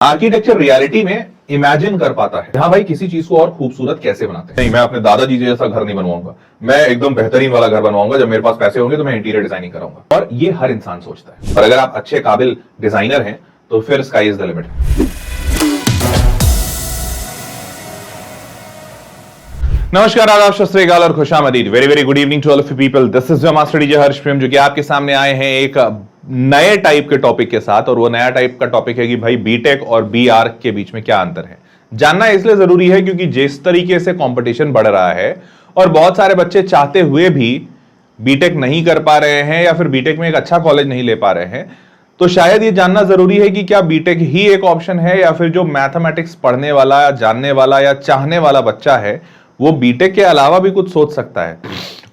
Architecture reality में imagine कर पाता है, हाँ भाई किसी चीज को और खूबसूरत कैसे बनाते हैं। नहीं, मैं अपने दादाजी जैसा घर नहीं बनवाऊंगा, मैं एकदम बेहतरीन वाला घर बनवाऊंगा। जब मेरे पास पैसे होंगे तो मैं इंटीरियर डिजाइनिंग कराऊंगा। और ये हर इंसान सोचता है। और अगर आप अच्छे काबिल डिजाइनर हैं तो फिर स्काई इज द लिमिट। नमस्कार, आदाब, सत श्री अकाल और खुशामदीद। Very very good evening to all of you people. This is your master DJ Harsh Prem, जो कि आपके सामने आए हैं एक नए टाइप के टॉपिक के साथ। और वो नया टाइप का टॉपिक है कि भाई बीटेक और बीआर के बीच में क्या अंतर है। जानना इसलिए जरूरी है क्योंकि जिस तरीके से कंपटीशन बढ़ रहा है और बहुत सारे बच्चे चाहते हुए भी बीटेक नहीं कर पा रहे हैं या फिर बीटेक में एक अच्छा कॉलेज नहीं ले पा रहे हैं, तो शायद ये जानना जरूरी है कि क्या बीटेक ही एक ऑप्शन है या फिर जो मैथमेटिक्स पढ़ने वाला, जानने वाला या चाहने वाला बच्चा है वो बीटेक के अलावा भी कुछ सोच सकता है।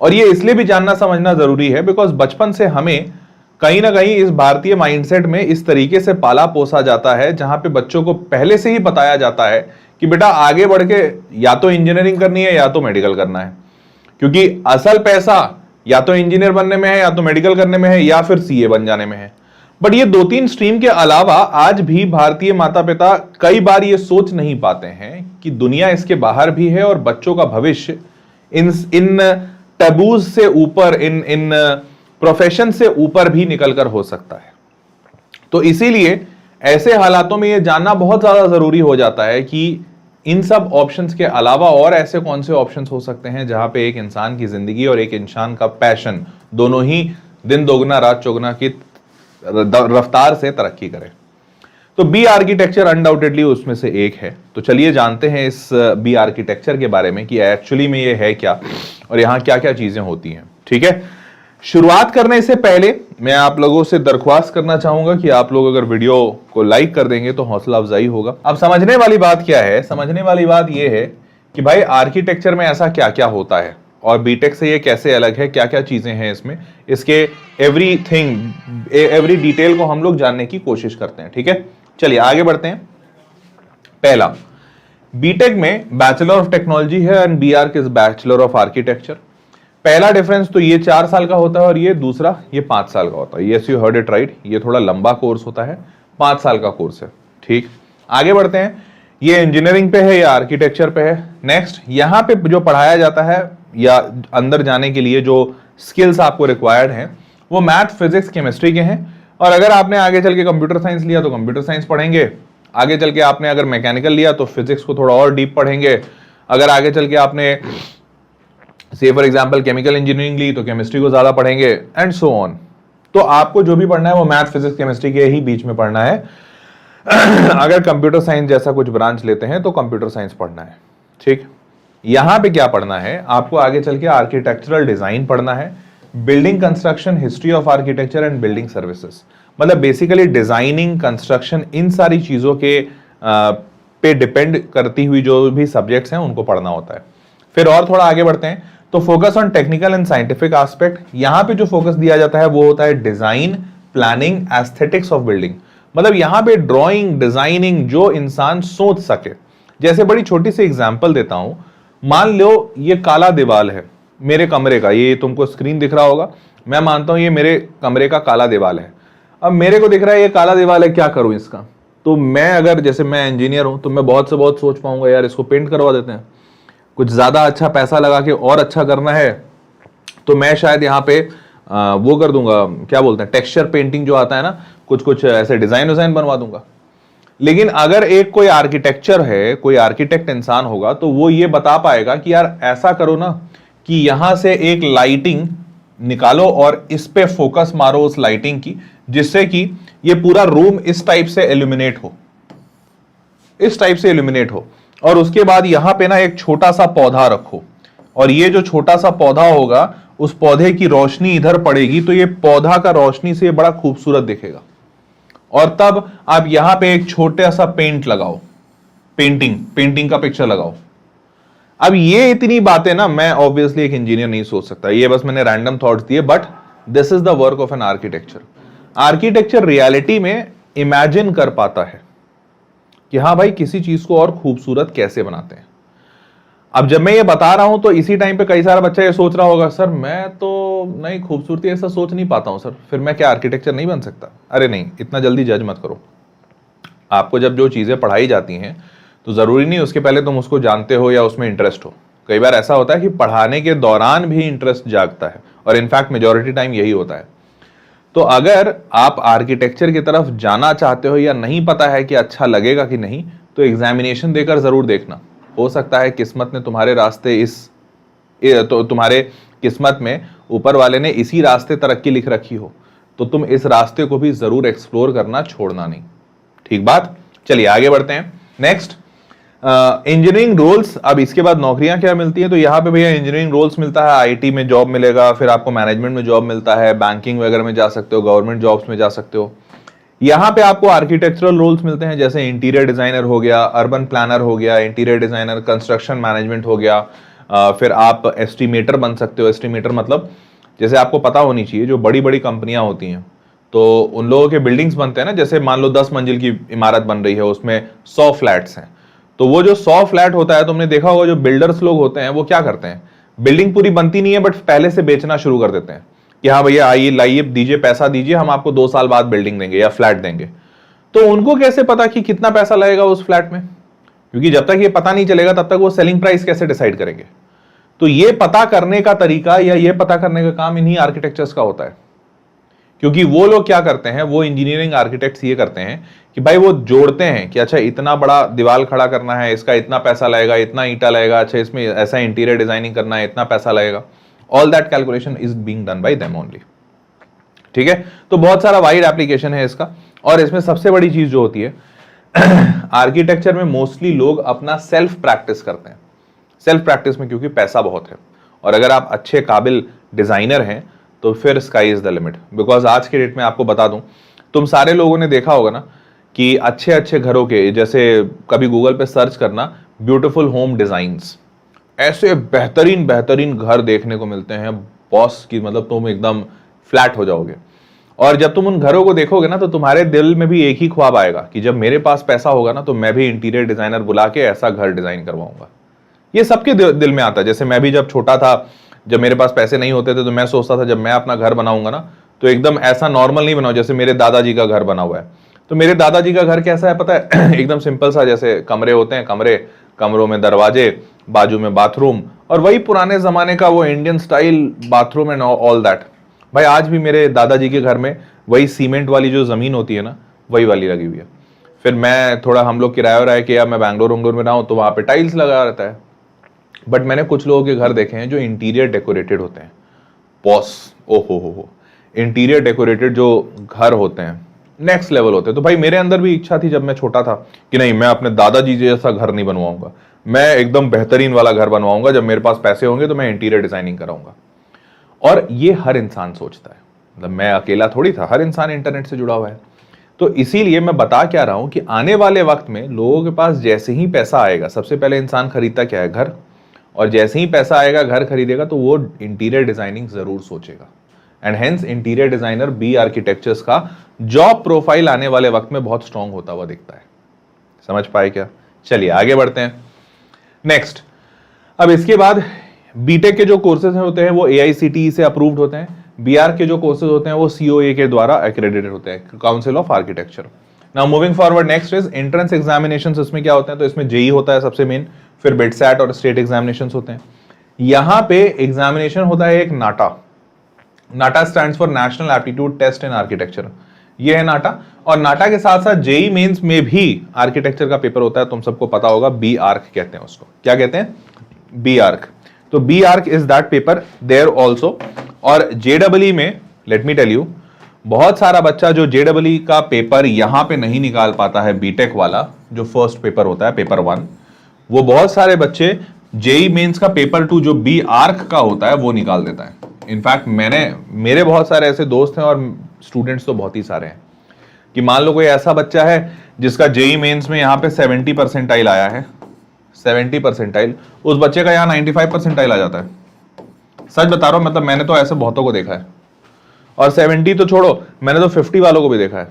और ये इसलिए भी जानना समझना जरूरी है बिकॉज बचपन से हमें कहीं ना कहीं इस भारतीय माइंडसेट में इस तरीके से पाला पोसा जाता है जहां पे बच्चों को पहले से ही बताया जाता है कि बेटा आगे बढ़ के या तो इंजीनियरिंग करनी है या तो मेडिकल करना है, क्योंकि असल पैसा या तो इंजीनियर बनने में है या तो मेडिकल करने में है या फिर सीए बन जाने में है। बट ये दो तीन स्ट्रीम के अलावा आज भी भारतीय माता पिता कई बार ये सोच नहीं पाते हैं कि दुनिया इसके बाहर भी है और बच्चों का भविष्य इन टैबूज से ऊपर, इन प्रोफेशन से ऊपर भी निकलकर हो सकता है। तो इसीलिए ऐसे हालातों में यह जानना बहुत ज्यादा जरूरी हो जाता है कि इन सब ऑप्शंस के अलावा और ऐसे कौन से ऑप्शंस हो सकते हैं जहां पे एक इंसान की जिंदगी और एक इंसान का पैशन दोनों ही दिन दोगुना रात चौगुना की रफ्तार से तरक्की करे। तो बी आर्किटेक्चर अनडाउटेडली उसमें से एक है। तो चलिए जानते हैं इस बी आर्किटेक्चर के बारे में कि एक्चुअली में ये है क्या और यहाँ क्या क्या चीजें होती हैं। ठीक है, शुरुआत करने से पहले मैं आप लोगों से दरख्वास्त करना चाहूंगा कि आप लोग अगर वीडियो को लाइक कर देंगे तो हौसला अफजाई होगा। अब समझने वाली बात क्या है, समझने वाली बात यह है कि भाई आर्किटेक्चर में ऐसा क्या क्या होता है और बीटेक से ये कैसे अलग है, क्या क्या चीजें हैं इसमें, इसके एवरी डिटेल को हम लोग जानने की कोशिश करते हैं। ठीक है, चलिए आगे बढ़ते हैं। पहला, बीटेक में बैचलर ऑफ टेक्नोलॉजी है एंड बीआर किस बैचलर ऑफ आर्किटेक्चर। पहला डिफरेंस तो ये 4 साल का होता है और ये दूसरा ये 5 साल का होता है। Yes, you heard it right, ये थोड़ा लंबा कोर्स होता है, 5 साल का कोर्स है। ठीक, आगे बढ़ते हैं। ये इंजीनियरिंग पे है या आर्किटेक्चर पे है। नेक्स्ट, यहां पे जो पढ़ाया जाता है या अंदर जाने के लिए जो स्किल्स आपको रिक्वायर्ड हैं वो मैथ, फिजिक्स, केमिस्ट्री के हैं। और अगर आपने आगे चल के कंप्यूटर साइंस लिया तो कंप्यूटर साइंस पढ़ेंगे। आगे चल के आपने अगर मैकेनिकल लिया तो फिजिक्स को थोड़ा और डीप पढ़ेंगे। अगर आगे चल के आपने से फॉर एग्जांपल केमिकल इंजीनियरिंग ली तो केमिस्ट्री को ज्यादा पढ़ेंगे एंड सो ऑन। तो आपको जो भी पढ़ना है वो मैथ, फिजिक्स, केमिस्ट्री के ही बीच में पढ़ना है। अगर कंप्यूटर साइंस जैसा कुछ ब्रांच लेते हैं तो कंप्यूटर साइंस पढ़ना है। ठीक, यहां पे क्या पढ़ना है आपको, आगे चल के आर्किटेक्चरल डिजाइन पढ़ना है, building construction, history of architecture and building services. मतलब बेसिकली डिजाइनिंग, कंस्ट्रक्शन, इन सारी चीजों के पे डिपेंड करती हुई जो भी सब्जेक्ट्स हैं उनको पढ़ना होता है। फिर और थोड़ा आगे बढ़ते हैं तो focus on technical and scientific aspect. यहां पे जो फोकस दिया जाता है वो होता है design, planning, aesthetics of building. मतलब यहां पे ड्राइंग, डिजाइनिंग जो इंसान सोच सके। जैसे बड़ी छोटी सी एग्जांपल देता हूं, मान लो ये काला दीवार है मेरे कमरे का, ये तुमको स्क्रीन दिख रहा होगा, मैं मानता हूं ये मेरे कमरे का काला दीवार है। अब मेरे को दिख रहा है ये काला दीवार है, क्या करूं इसका। तो मैं अगर जैसे मैं इंजीनियर हूं तो मैं बहुत से बहुत सोच पाऊंगा यार इसको पेंट करवा देते हैं, कुछ ज्यादा अच्छा पैसा लगा के और अच्छा करना है तो मैं शायद यहाँ पे वो कर दूंगा, क्या बोलते हैं, टेक्सचर पेंटिंग जो आता है ना, कुछ कुछ ऐसे डिजाइन बनवा दूंगा। लेकिन अगर एक कोई आर्किटेक्चर है, कोई आर्किटेक्ट इंसान होगा तो वो ये बता पाएगा कि यार ऐसा करो ना कि यहां से एक लाइटिंग निकालो और इस पे फोकस मारो उस लाइटिंग की, जिससे कि ये पूरा रूम इस टाइप से इल्यूमिनेट हो, इस टाइप से इल्यूमिनेट हो। और उसके बाद यहां पे ना एक छोटा सा पौधा रखो और ये जो छोटा सा पौधा होगा उस पौधे की रोशनी इधर पड़ेगी तो ये पौधा का रोशनी से बड़ा खूबसूरत दिखेगा। और तब आप यहां पे एक छोटा सा पेंट लगाओ, पेंटिंग का पिक्चर लगाओ। अब ये इतनी बातें ना मैं ऑब्वियसली एक इंजीनियर नहीं सोच सकता, ये बस मैंने रैंडम थॉट्स दिए, but this is the work of an architecture. Architecture reality में इमेजिन कर पाता है कि हाँ भाई किसी चीज को और खूबसूरत कैसे बनाते हैं। अब जब मैं ये बता रहा हूं तो इसी टाइम पे कई सारा बच्चा ये सोच रहा होगा, सर मैं तो नहीं खूबसूरती ऐसा सोच नहीं पाता हूं सर, फिर मैं क्या आर्किटेक्चर नहीं बन सकता। अरे नहीं, इतना जल्दी जज मत करो। आपको जब जो चीज़ें पढ़ाई जाती हैं तो ज़रूरी नहीं उसके पहले तुम उसको जानते हो या उसमें इंटरेस्ट हो। कई बार ऐसा होता है कि पढ़ाने के दौरान भी इंटरेस्ट जागता है, और इनफैक्ट मेजॉरिटी टाइम यही होता है। तो अगर आप आर्किटेक्चर की तरफ जाना चाहते हो या नहीं पता है कि अच्छा लगेगा कि नहीं, तो एग्जामिनेशन देकर ज़रूर देखना। हो सकता है किस्मत ने तुम्हारे रास्ते तो तुम्हारे किस्मत में ऊपर वाले ने इसी रास्ते तरक्की लिख रखी हो, तो तुम इस रास्ते को भी ज़रूर एक्सप्लोर करना छोड़ना नहीं। ठीक बात। चलिए आगे बढ़ते हैं। Next, engineering roles. अब इसके बाद नौकरियां क्या मिलती हैं, तो यहाँ पे भैया इंजीनियरिंग रोल्स मिलता है, आईटी में जॉब मिलेगा, फिर आपको मैनेजमेंट में जॉब मिलता है, बैंकिंग वगैरह में जा सकते हो, गवर्नमेंट जॉब्स में जा सकते हो। यहाँ पे आपको आर्किटेक्चरल रोल्स मिलते हैं, जैसे इंटीरियर डिजाइनर हो गया, अर्बन प्लानर हो गया, इंटीरियर डिजाइनर, कंस्ट्रक्शन मैनेजमेंट हो गया, फिर आप एस्टिमेटर बन सकते हो। एस्टिमेटर मतलब जैसे आपको पता होनी चाहिए, जो बड़ी बड़ी कंपनियां होती हैं तो उन लोगों के बिल्डिंग्स बनते हैं ना, जैसे मान लो 10 मंजिल की इमारत बन रही है, उसमें 100 फ्लैट्स हैं, तो वो जो 100 फ्लैट होता है, तुमने देखा होगा जो बिल्डर्स लोग होते हैं वो क्या करते हैं, बिल्डिंग पूरी बनती नहीं है बट पहले से बेचना शुरू कर देते हैं कि हाँ भैया आइए लाइए दीजिए पैसा दीजिए, हम आपको 2 साल बाद बिल्डिंग देंगे या फ्लैट देंगे। तो उनको कैसे पता कि कितना पैसा लगेगा उस फ्लैट में, क्योंकि जब तक ये पता नहीं चलेगा तब तक वो सेलिंग प्राइस कैसे डिसाइड करेंगे। तो ये पता करने का तरीका या ये पता करने का काम इन्हीं आर्किटेक्चर्स का होता है, क्योंकि वो लोग क्या करते हैं, वो इंजीनियरिंग आर्किटेक्ट्स ये करते हैं कि भाई वो जोड़ते हैं कि अच्छा इतना बड़ा दीवार खड़ा करना है, इसका इतना पैसा लगेगा, इतना ईंटा लगेगा, अच्छा इसमें ऐसा इंटीरियर डिजाइनिंग करना है, इतना पैसा लगेगा। All that calculation is being done by them only. ठीक है, तो बहुत सारा वाइड एप्लीकेशन है इसका। और इसमें सबसे बड़ी चीज जो होती है आर्किटेक्चर में मोस्टली लोग अपना सेल्फ प्रैक्टिस करते हैं। सेल्फ प्रैक्टिस में क्योंकि पैसा बहुत है, और अगर आप अच्छे काबिल डिजाइनर हैं तो फिर sky is the limit. Because आज के डेट में आपको बता दूं, तुम सारे लोगों ने देखा होगा ना कि अच्छे अच्छे घरों के, जैसे कभी गूगल पे सर्च करना ब्यूटीफुल होम डिजाइन्स, ऐसे बेहतरीन बेहतरीन घर देखने को मिलते हैं बॉस की, मतलब तुम एकदम फ्लैट हो जाओगे। और जब तुम उन घरों को देखोगे ना तो तुम्हारे दिल में भी एक ही ख्वाब आएगा कि जब मेरे पास पैसा होगा ना तो मैं भी इंटीरियर डिजाइनर बुला के ऐसा घर डिजाइन करवाऊंगा। ये सबके दिल में आता है। जैसे मैं भी जब छोटा था, जब मेरे पास पैसे नहीं होते थे तो मैं सोचता था जब मैं अपना घर बनाऊंगा ना तो एकदम ऐसा नॉर्मल नहीं बनाऊं जैसे मेरे दादाजी का घर बना हुआ है। तो मेरे दादाजी का घर कैसा है पता है एकदम सिंपल सा, जैसे कमरे होते हैं, कमरों में दरवाजे, बाजू में बाथरूम, और वही पुराने जमाने का वो Indian style bathroom and all that. भाई आज भी मेरे दादाजी के घर में वही सीमेंट वाली जो जमीन होती है ना वही वाली लगी हुई है। फिर मैं थोड़ा, हम लोग किराया किया, मैं बैंगलोर में रहा हूँ तो वहां पे टाइल्स लगा रहता है। बट मैंने कुछ लोगों के घर देखे हैं जो इंटीरियर डेकोरेटेड होते हैं बॉस, ओहो हो, इंटीरियर डेकोरेटेड जो घर होते हैं नेक्स्ट लेवल होते हैं। तो भाई मेरे अंदर भी इच्छा थी जब मैं छोटा था कि नहीं मैं अपने दादाजी जैसा घर नहीं बनवाऊंगा, मैं एकदम बेहतरीन वाला घर बनवाऊंगा, जब मेरे पास पैसे होंगे तो मैं इंटीरियर डिजाइनिंग कराऊंगा। और ये हर इंसान सोचता है, मतलब मैं अकेला थोड़ी था, हर इंसान इंटरनेट से जुड़ा हुआ है। तो इसीलिए मैं बता क्या रहा हूं कि आने वाले वक्त में लोगों के पास जैसे ही पैसा आएगा, सबसे पहले इंसान खरीदता क्या है, घर। और जैसे ही पैसा आएगा, घर खरीदेगा, तो वो इंटीरियर डिजाइनिंग जरूर सोचेगा। And hence interior designer B architectures का जॉब प्रोफाइल आने वाले वक्त में बहुत स्ट्रांग होता हुआ दिखता है। समझ पाए क्या? चलिए आगे बढ़ते हैं। नेक्स्ट, अब इसके बाद बीटेक के जो कोर्सेज होते हैं वो AICTE से अप्रूव्ड होते हैं। BR के जो कोर्सेज होते हैं वो COA के द्वारा एक्रेडिटेड होते हैं, council of architecture. Now moving forward, next is entrance examinations. इसमें क्या होते हैं, तो इसमें JEE होता है सबसे मेन, फिर बिटसैट और स्टेट एग्जामिनेशंस होते हैं। यहां पे एग्जामिनेशन होता है एक NATA. NATA stands for national aptitude test in architecture, ये है नाटा। और नाटा के साथ साथ JEE मेंस में भी आर्किटेक्चर का पेपर होता है, तुम सबको पता होगा, BARC कहते हैं उसको। क्या कहते हैं? BARC। तो BARC is that paper there also. और JEE में लेट मी टेल यू, बहुत सारा बच्चा जो JEE का पेपर यहां पे नहीं निकाल पाता है, बीटेक वाला जो फर्स्ट पेपर होता है, पेपर 1, वो बहुत सारे बच्चे JEE मेंस का पेपर 2 जो BARC का होता है वो निकाल देता है। इनफैक्ट मेरे बहुत सारे ऐसे दोस्त हैं और स्टूडेंट्स तो बहुत ही सारे हैं कि मान लो कोई ऐसा बच्चा है जिसका JEE मेंस में यहाँ पे 70 परसेंटाइल आया है, 70 परसेंटाइल, उस बच्चे का यहाँ 95 परसेंटाइल आ जाता है। सच बता रहा हूं, मतलब मैंने तो ऐसे बहुतों को देखा है। और 70 तो छोड़ो, मैंने तो 50 वालों को भी देखा है।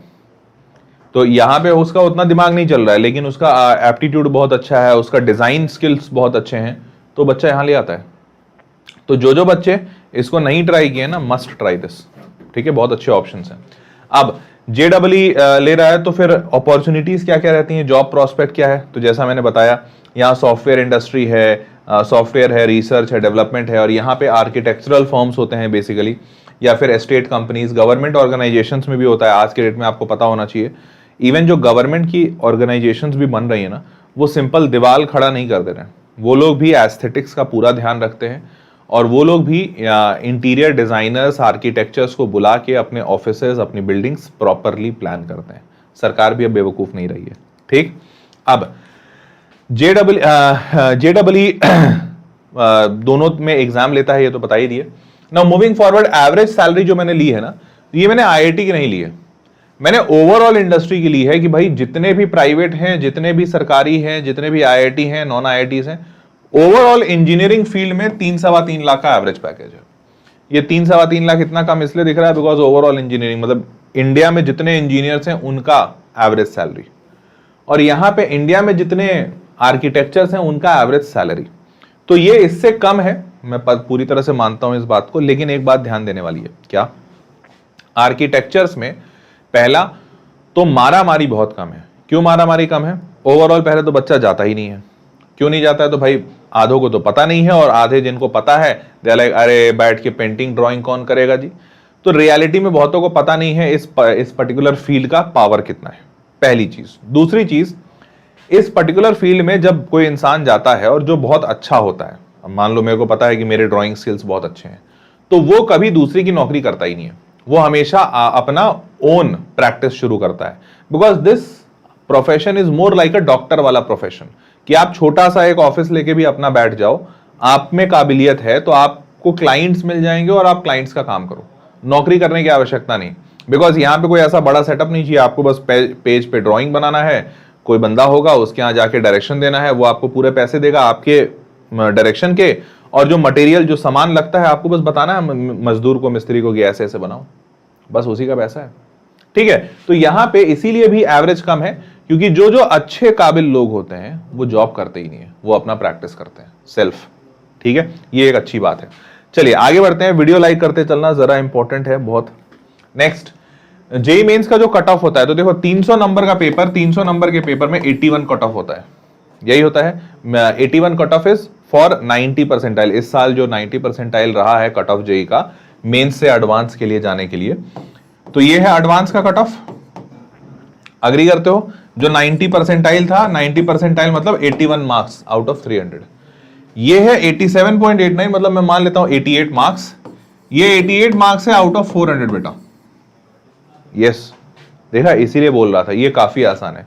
तो यहाँ पे उसका उतना दिमाग नहीं चल रहा है, लेकिन उसका एप्टीट्यूड बहुत अच्छा है, उसका डिजाइन स्किल्स बहुत अच्छे हैं, तो बच्चा यहाँ ले आता है। तो जो बच्चे इसको नहीं ट्राई किए ना, मस्ट ट्राई दिस। ठीक है, बहुत अच्छे ऑप्शंस हैं। अब जेडबलई ले रहा है तो फिर अपॉर्चुनिटीज क्या क्या रहती हैं, जॉब प्रोस्पेक्ट क्या है, तो जैसा मैंने बताया यहाँ सॉफ्टवेयर इंडस्ट्री है, सॉफ्टवेयर है, रिसर्च है, डेवलपमेंट है, और यहाँ पे आर्किटेक्चरल फर्म्स होते हैं बेसिकली, या फिर एस्टेट कंपनीज, गवर्नमेंट ऑर्गेनाइजेशंस में भी होता है। आज के डेट में आपको पता होना चाहिए, इवन जो गवर्नमेंट की ऑर्गेनाइजेशंस भी बन रही है ना, वो सिंपल दीवार खड़ा नहीं कर दे रहे हैं, वो लोग भी एस्थेटिक्स का पूरा ध्यान रखते हैं, और वो लोग भी इंटीरियर डिजाइनर्स, आर्किटेक्चर्स को बुला के अपने ऑफिसेज, अपनी बिल्डिंग्स प्रॉपरली प्लान करते हैं। सरकार भी अब बेवकूफ नहीं रही है। ठीक, अब जेडबलई दोनों में एग्जाम लेता है, ये तो बता ही दिए। Now moving forward, average salary जो मैंने ली है ना, ये मैंने आईआईटी की नहीं ली है, मैंने ओवरऑल इंडस्ट्री की ली है कि भाई जितने भी प्राइवेट हैं, जितने भी सरकारी हैं, जितने भी आईआईटी हैं, नॉन आईआईटीज हैं, ओवरऑल इंजीनियरिंग फील्ड में 3-3.25 लाख का एवरेज पैकेज है। ये 3-3.25 लाख इतना कम इसलिए दिख रहा है बिकॉज ओवरऑल इंजीनियरिंग मतलब इंडिया में जितने इंजीनियर्स हैं उनका एवरेज सैलरी, और यहां पे इंडिया में जितने आर्किटेक्चर्स हैं उनका एवरेज सैलरी, तो ये इससे कम है। मैं पूरी तरह से मानता हूं इस बात को, लेकिन एक बात ध्यान देने वाली है, क्या आर्किटेक्चर्स में पहला तो मारामारी बहुत कम है। क्यों मारामारी कम है? ओवरऑल पहले तो बच्चा जाता ही नहीं है। क्यों नहीं जाता है? तो भाई आधों को तो पता नहीं है, और आधे जिनको पता है दे लाइक अरे बैठ के पेंटिंग ड्राइंग कौन करेगा जी। तो रियलिटी में बहुतों को पता नहीं है इस पर्टिकुलर फील्ड का पावर कितना है, पहली चीज। दूसरी चीज, इस पर्टिकुलर फील्ड में जब कोई इंसान जाता है और जो बहुत अच्छा होता है, अब मान लो मेरे को पता है कि मेरे ड्राइंग स्किल्स बहुत अच्छे हैं, तो वो कभी दूसरी की नौकरी करता ही नहीं है, वो हमेशा अपना ओन प्रैक्टिस शुरू करता है। Because this profession is more like a doctor वाला प्रोफेशन, कि आप छोटा सा एक ऑफिस लेके भी अपना बैठ जाओ, आप में काबिलियत है तो आपको क्लाइंट्स मिल जाएंगे और आप क्लाइंट्स का काम करो, नौकरी करने की आवश्यकता नहीं। बिकॉज यहाँ पे कोई ऐसा बड़ा सेटअप नहीं चाहिए, आपको बस पेज पे ड्राइंग बनाना है, कोई बंदा होगा उसके यहाँ जाके डायरेक्शन देना है, वो आपको पूरे पैसे देगा आपके डायरेक्शन के, और जो मटेरियल जो सामान लगता है आपको बस बताना है मजदूर को, मिस्त्री को कि ऐसे ऐसे बनाओ, बस उसी का पैसा है। ठीक है, तो यहां पे इसीलिए भी एवरेज कम है, क्योंकि जो जो अच्छे काबिल लोग होते हैं वो जॉब करते ही नहीं है, वो अपना प्रैक्टिस करते हैं सेल्फ। ठीक है, ये एक अच्छी बात है। चलिए आगे बढ़ते हैं, वीडियो लाइक करते चलना जरा इंपॉर्टेंट है बहुत। नेक्स्ट, जेई मेंस का जो कट ऑफ होता है, तो देखो 300 नंबर का पेपर, 300 नंबर के पेपर में 81 कट ऑफ होता है, यही होता है। 81 cut off is for 90 percentile. इस साल जो 90 परसेंटाइल रहा है कट ऑफ जेई का मेंस से एडवांस के लिए जाने के लिए, तो ये है एडवांस का कट ऑफ। अग्री करते हो? जो 90 परसेंटाइल था, 90 परसेंटाइल मतलब 81 मार्क्स आउट ऑफ 300, ये है 87.89, मतलब मैं मान लेता हूं 88 मार्क्स, ये 88 मार्क्स है आउट ऑफ 400 बेटा। यस, देखा, इसीलिए बोल रहा था ये काफी आसान है।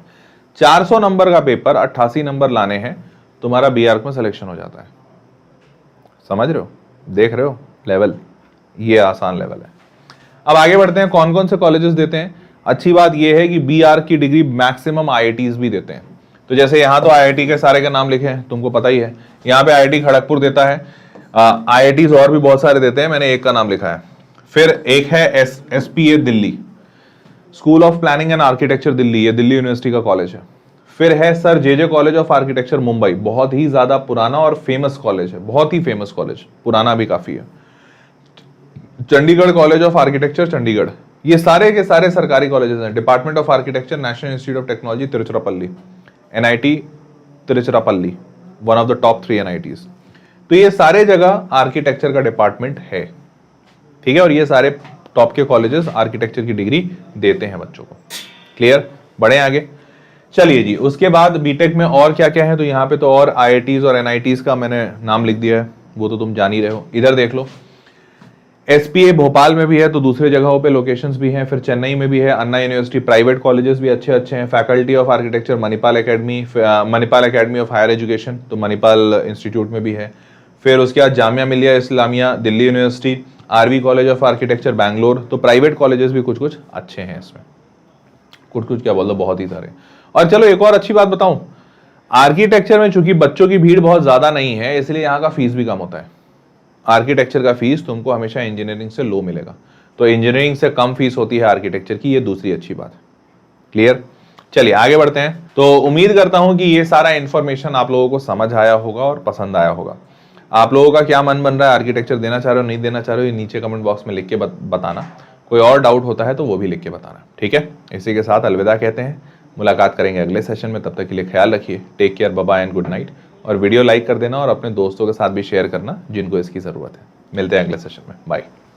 400 नंबर का पेपर 88 नंबर लाने हैं, तुम्हारा बीआर में सिलेक्शन हो जाता है। समझ रहे हो, देख रहे हो लेवल, ये आसान लेवल है। अब आगे बढ़ते हैं, कौन कौन से कॉलेजेस देते हैं। अच्छी बात यह है कि बीआर की डिग्री मैक्सिमम आईआईटीज भी देते हैं। तो जैसे यहां तो आईआईटी के सारे के नाम लिखे हैं, तुमको पता ही है। यहाँ पे आईआईटी खड़गपुर देता है, आईआईटीज और भी बहुत सारे देते हैं, मैंने एक का नाम लिखा है। फिर एक है SPA Delhi, school of planning and architecture Delhi, ये दिल्ली यूनिवर्सिटी का कॉलेज है। फिर है sir JJ college of architecture Mumbai, बहुत ही ज्यादा पुराना और फेमस कॉलेज है, बहुत ही फेमस कॉलेज, पुराना भी काफी है। Chandigarh college of architecture Chandigarh, ये सारे के सारे सरकारी कॉलेजेस हैं। Department of architecture national institute of technology Tiruchirappalli, NIT Tiruchirappalli, one of the top 3 NITs. तो ये सारे जगह आर्किटेक्चर का डिपार्टमेंट है। ठीक है, और ये सारे टॉप के कॉलेजेस आर्किटेक्चर की डिग्री देते हैं बच्चों को। क्लियर, बढ़े आगे। चलिए जी, उसके बाद बीटेक में और क्या क्या है, तो यहाँ पे तो और आईआईटीज और एनआईटीज का मैंने नाम लिख दिया है, वो तो तुम जान ही रहे हो। इधर देख लो, एसपीए भोपाल में भी है, तो दूसरे जगहों पे लोकेशंस भी हैं। फिर चेन्नई में भी है, अन्ना यूनिवर्सिटी, प्राइवेट कॉलेजेस भी अच्छे अच्छे हैं। Faculty of architecture Manipal academy of higher education, तो मणिपाल इंस्टीट्यूट में भी है। फिर उसके बाद Jamia Millia Islamia Delhi university, RV college of architecture Bangalore, तो प्राइवेट कॉलेजेस भी कुछ कुछ अच्छे हैं इसमें, कुछ कुछ क्या बोल दो, बहुत ही सारे। और चलो एक और अच्छी बात बताऊं, आर्किटेक्चर में चूंकि बच्चों की भीड़ बहुत ज्यादा नहीं है, इसलिए यहाँ का फीस भी कम होता है। आर्किटेक्चर का फीस तुमको हमेशा इंजीनियरिंग से लो मिलेगा, तो इंजीनियरिंग से कम फीस होती है आर्किटेक्चर की, ये दूसरी अच्छी बात है। क्लियर, चलिए आगे बढ़ते हैं। तो उम्मीद करता हूं कि ये सारा इंफॉर्मेशन आप लोगों को समझ आया होगा और पसंद आया होगा। आप लोगों का क्या मन बन रहा है, आर्किटेक्चर देना चाह रहे हो, नहीं देना चाह रहे हो, ये नीचे कमेंट बॉक्स में लिख के बताना। कोई और डाउट होता है तो वो भी लिख के बताना, ठीक है। इसी के साथ अलविदा कहते हैं, मुलाकात करेंगे अगले सेशन में। तब तक के लिए ख्याल रखिए, take care, bye bye and good night. और वीडियो लाइक कर देना और अपने दोस्तों के साथ भी शेयर करना जिनको इसकी ज़रूरत है। मिलते हैं अगले सेशन में, बाय।